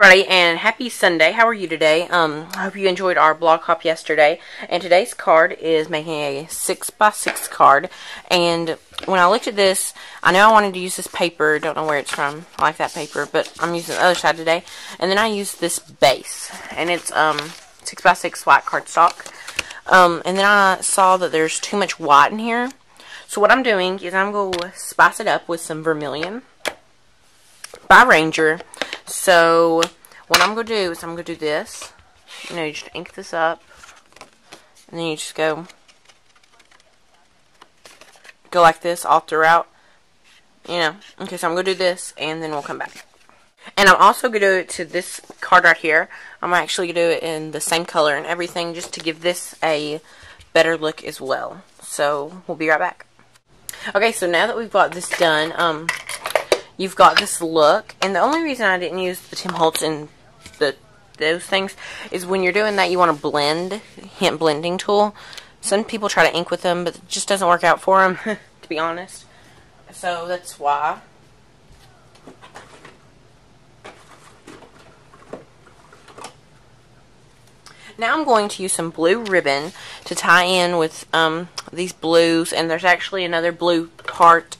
Alrighty, and happy Sunday. How are you today? I hope you enjoyed our blog hop yesterday. And today's card is making a 6x6 card. And when I looked at this, I know I wanted to use this paper. Don't know where it's from. I like that paper, but I'm using the other side today. And then I used this base, and it's 6x6 white cardstock. And then I saw that there's too much white in here. So what I'm doing is I'm going to spice it up with some vermilion by Ranger. So what I'm going to do is I'm going to do this. You know, you just ink this up. And then you just go like this all throughout. You know. Okay, so I'm going to do this and then we'll come back. And I'm also going to do it to this card right here. I'm actually going to do it in the same color and everything just to give this a better look as well. So we'll be right back. Okay, so now that we've got this done, you've got this look, and the only reason I didn't use the Tim Holtz and those things is when you're doing that you want to blend, hint blending tool. Some people try to ink with them, but it just doesn't work out for them, to be honest. So that's why. Now I'm going to use some blue ribbon to tie in with these blues, and there's actually another blue part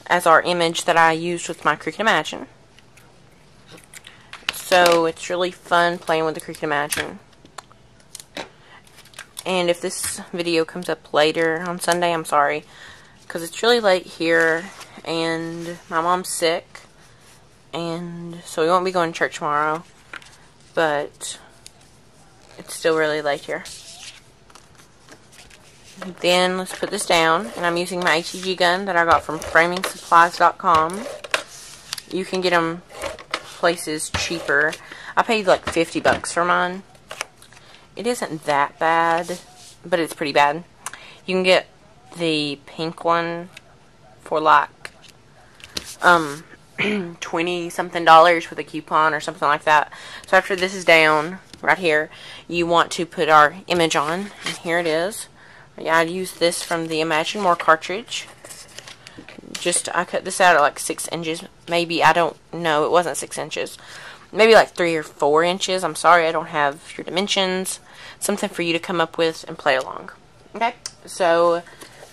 as our image that I used with my Cricut Imagine. So it's really fun playing with the Cricut Imagine. And if this video comes up later on Sunday, I'm sorry, because it's really late here and my mom's sick, and so we won't be going to church tomorrow, but it's still really late here. Then let's put this down, and I'm using my HEG gun that I got from FramingSupplies.com. You can get them places cheaper. I paid like 50 bucks for mine. It isn't that bad, but it's pretty bad. You can get the pink one for like 20 something dollars with a coupon or something like that. So after this is down right here, you want to put our image on, and here it is. Yeah, I used this from the Imagine More cartridge. I cut this out at like 6 inches. Maybe, I don't know. It wasn't 6 inches. Maybe like 3 or 4 inches. I'm sorry, I don't have your dimensions. Something for you to come up with and play along. Okay, so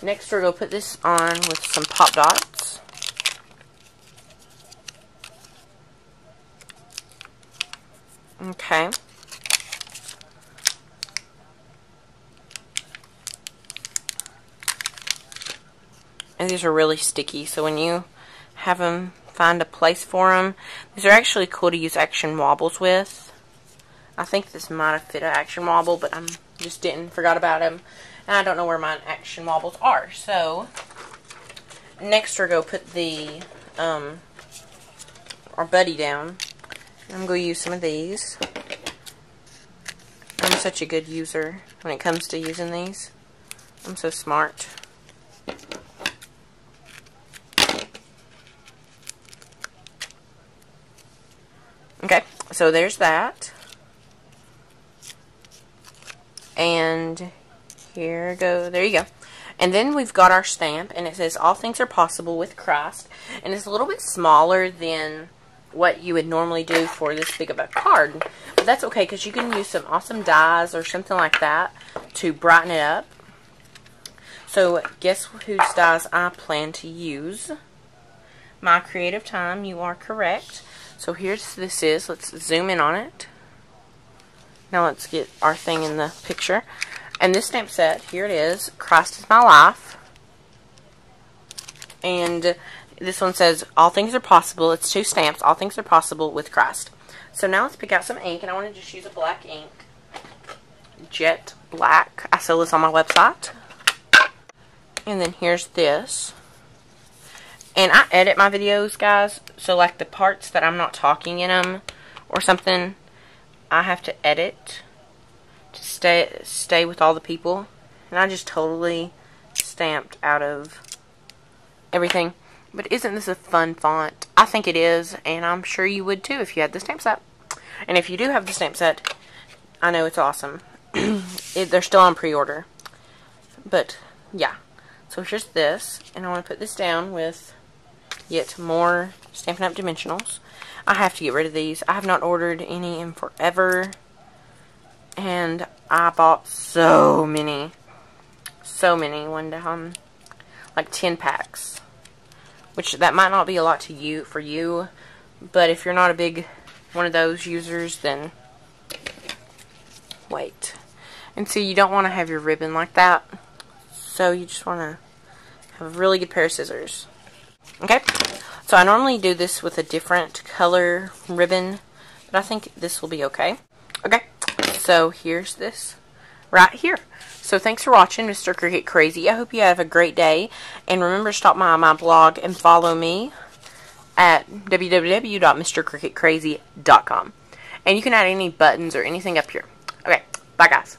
next we're going to put this on with some pop dots. Okay. And these are really sticky, so when you have them, find a place for them. These are actually cool to use Action Wobbles with. I think this might have fit an Action Wobble, but I just forgot about them. And I don't know where my Action Wobbles are. So, next we're going to put the, our buddy down. I'm going to use some of these. I'm such a good user when it comes to using these. I'm so smart. Okay, so there's that. And there you go. And then we've got our stamp, and it says, "All things are possible with Christ." And it's a little bit smaller than what you would normally do for this big of a card. But that's okay, because you can use some awesome dyes or something like that to brighten it up. So guess whose dyes I plan to use? My Creative Time, you are correct. So here's this is. Let's zoom in on it. Now let's get our thing in the picture. And this stamp set, here it is. Christ is my life. And this one says, "All things are possible." It's 2 stamps. "All things are possible with Christ." So now let's pick out some ink. And I want to just use a black ink. Jet Black. I sell this on my website. And then here's this. And I edit my videos, guys, so like the parts that I'm not talking in them or something, I have to edit to stay with all the people. And I just totally stamped out of everything. But isn't this a fun font? I think it is, and I'm sure you would too if you had the stamp set. And if you do have the stamp set, I know it's awesome. They're still on pre-order. But, yeah. So here's this, and I want to put this down with yet more Stampin' Up! Dimensionals. I have to get rid of these. I have not ordered any in forever. And I bought so many. So many one time. Like 10 packs. Which that might not be a lot for you. But if you're not a big one of those users, then wait. And see, you don't want to have your ribbon like that. So you just want to have a really good pair of scissors. Okay? So I normally do this with a different color ribbon. But I think this will be okay. Okay? So here's this right here. So thanks for watching, Mr. Cricut Crazy. I hope you have a great day. And remember to stop by my blog and follow me at www.mrcricketcrazy.com. And you can add any buttons or anything up here. Okay, bye guys.